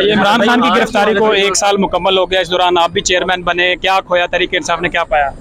ये इमरान खान की गिरफ्तारी को 1 साल मुकम्मल हो गया, इस दौरान आप भी चेयरमैन बने, क्या खोया तहरीक इंसाफ ने, क्या पाया?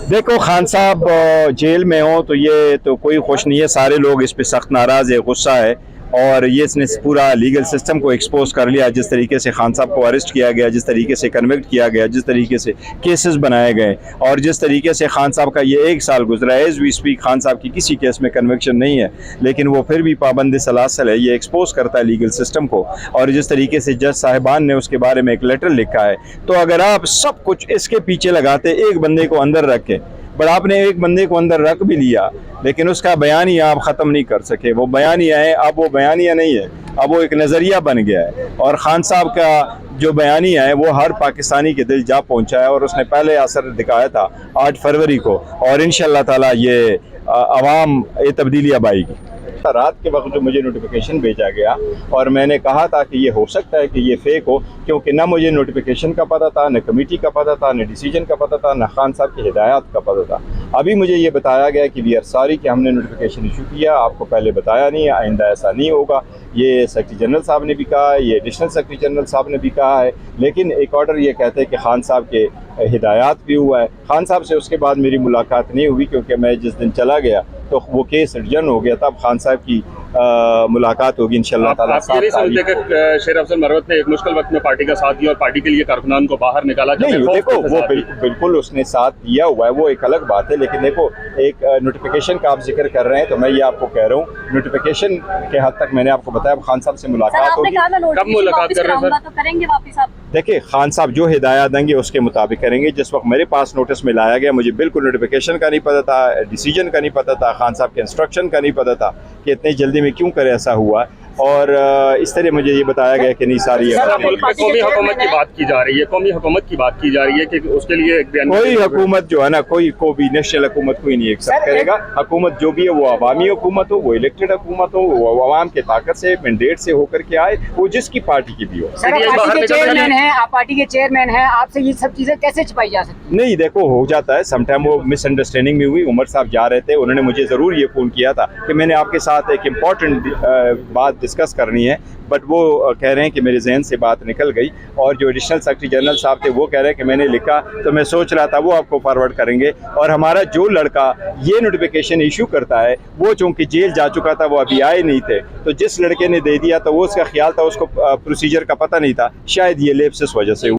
देखो, खान साहब जेल में हो तो ये तो कोई खुश नहीं है, सारे लोग इस पे सख्त नाराज़ है, गुस्सा है। और ये इसने पूरा लीगल सिस्टम को एक्सपोज कर लिया, जिस तरीके से खान साहब को अरेस्ट किया गया, जिस तरीके से कन्विक्ट किया गया, जिस तरीके से केसेस बनाए गए, और जिस तरीके से खान साहब का ये 1 साल गुजरा है। एज वी स्पीक खान साहब की किसी केस में कन्विक्शन नहीं है, लेकिन वो फिर भी पाबंद सलासल है। ये एक्सपोज करता है लीगल सिस्टम को। और जिस तरीके से जज साहिबान ने उसके बारे में एक लेटर लिखा है, तो अगर आप सब कुछ इसके पीछे लगाते, एक बंदे को अंदर रखे, पर आपने एक बंदे को अंदर रख भी लिया, लेकिन उसका बयानिया आप ख़त्म नहीं कर सके। वो बयानिया है, अब वो बयानिया नहीं है, अब वो एक नज़रिया बन गया है। और ख़ान साहब का जो बयानिया है वो हर पाकिस्तानी के दिल जा पहुंचा है, और उसने पहले असर दिखाया था 8 फरवरी को, और इंशाअल्लाह ताला ये अवाम ये तब्दीली अब आएगी। रात के वक्त जो मुझे नोटिफिकेशन भेजा गया, और मैंने कहा था कि ये हो सकता है कि ये फेक हो, क्योंकि ना मुझे नोटिफिकेशन का पता था, न कमेटी का पता था, न डिसीजन का पता था, न खान साहब की हिदायत का पता था। अभी मुझे ये बताया गया कि वी आर सॉरी कि हमने नोटिफिकेशन इशू किया, आपको पहले बताया नहीं, आइंदा ऐसा नहीं होगा। ये सेक्रेटरी जनरल साहब ने भी कहा है, ये एडिशनल सेक्रेटरी जनरल साहब ने भी कहा है, लेकिन एक ऑर्डर ये कहते हैं कि खान साहब के हिदायत भी हुआ है। खान साहब से उसके बाद मेरी मुलाकात नहीं हुई, क्योंकि मैं जिस दिन चला गया तो वो केस एडजर्न हो गया, तब खान साहब की मुलाकात होगी इंशाअल्लाह ताला। आप ये समझते कि शेर अफजल मरवत ने एक मुश्किल वक्त में पार्टी का साथ दिया और पार्टी के लिए कारकुनान को बाहर निकाला? नहीं, देखो वो बिल्कुल उसने साथ दिया हुआ है, वो एक अलग बात है, लेकिन देखो एक नोटिफिकेशन का आप जिक्र कर रहे हैं, तो मैं ये आपको कह रहा हूँ, नोटिफिकेशन के हद तक मैंने आपको बताया खान साहब से मुलाकात होगी। कब मुलाकात कर रहे हैं सर? तो करेंगे वापस आप? देखिए, खान साहब जो हिदायत देंगे उसके मुताबिक करेंगे। जिस वक्त मेरे पास नोटिस में लाया गया, मुझे बिल्कुल नोटिफिकेशन का नहीं पता था, डिसीजन का नहीं पता था, खान साहब के इंस्ट्रक्शन का नहीं पता था कि इतनी जल्दी में क्यों करे ऐसा हुआ। और इस तरह मुझे ये बताया गया कि नहीं सारी मुल्क में कौमी हुकूमत की बात की जा रही है, कौमी हुकूमत की बात की जा रही है कि उसके लिए एक कोई हुकूमत जो है ना, कोई भी नेशनल हुकूमत कोई नहीं एक्सेप्ट करेगा। हुकूमत जो भी है वो अवामी हुकूमत हो, वो इलेक्टेड हुकूमत हो, वो अवाम के ताकत से मैंडेट से होकर के आए, वो जिसकी पार्टी की भी हो। पार्टी के चेयरमैन हैं आप, पार्टी के चेयरमैन हैं, आपसे ये सब चीजें कैसे छिपाई जा सकती? नहीं, देखो हो जाता है समटाइम, वो मिसअंडरस्टैंडिंग में हुई। उमर साहब जा रहे थे, उन्होंने मुझे ज़रूर ये फ़ोन किया था कि मैंने आपके साथ एक इम्पॉर्टेंट बात डिस्कस करनी है, बट वो कह रहे हैं कि मेरे जहन से बात निकल गई। और जो एडिशनल सेक्रेटरी जनरल साहब थे वो कह रहे हैं कि मैंने लिखा, तो मैं सोच रहा था वो आपको फॉरवर्ड करेंगे। और हमारा जो लड़का ये नोटिफिकेशन इशू करता है, वो चूँकि जेल जा चुका था, वो अभी आए नहीं थे, तो जिस लड़के ने दे दिया तो वो उसका ख्याल था, उसको प्रोसीजर का पता नहीं था, शायद ये लेप्स इस वजह से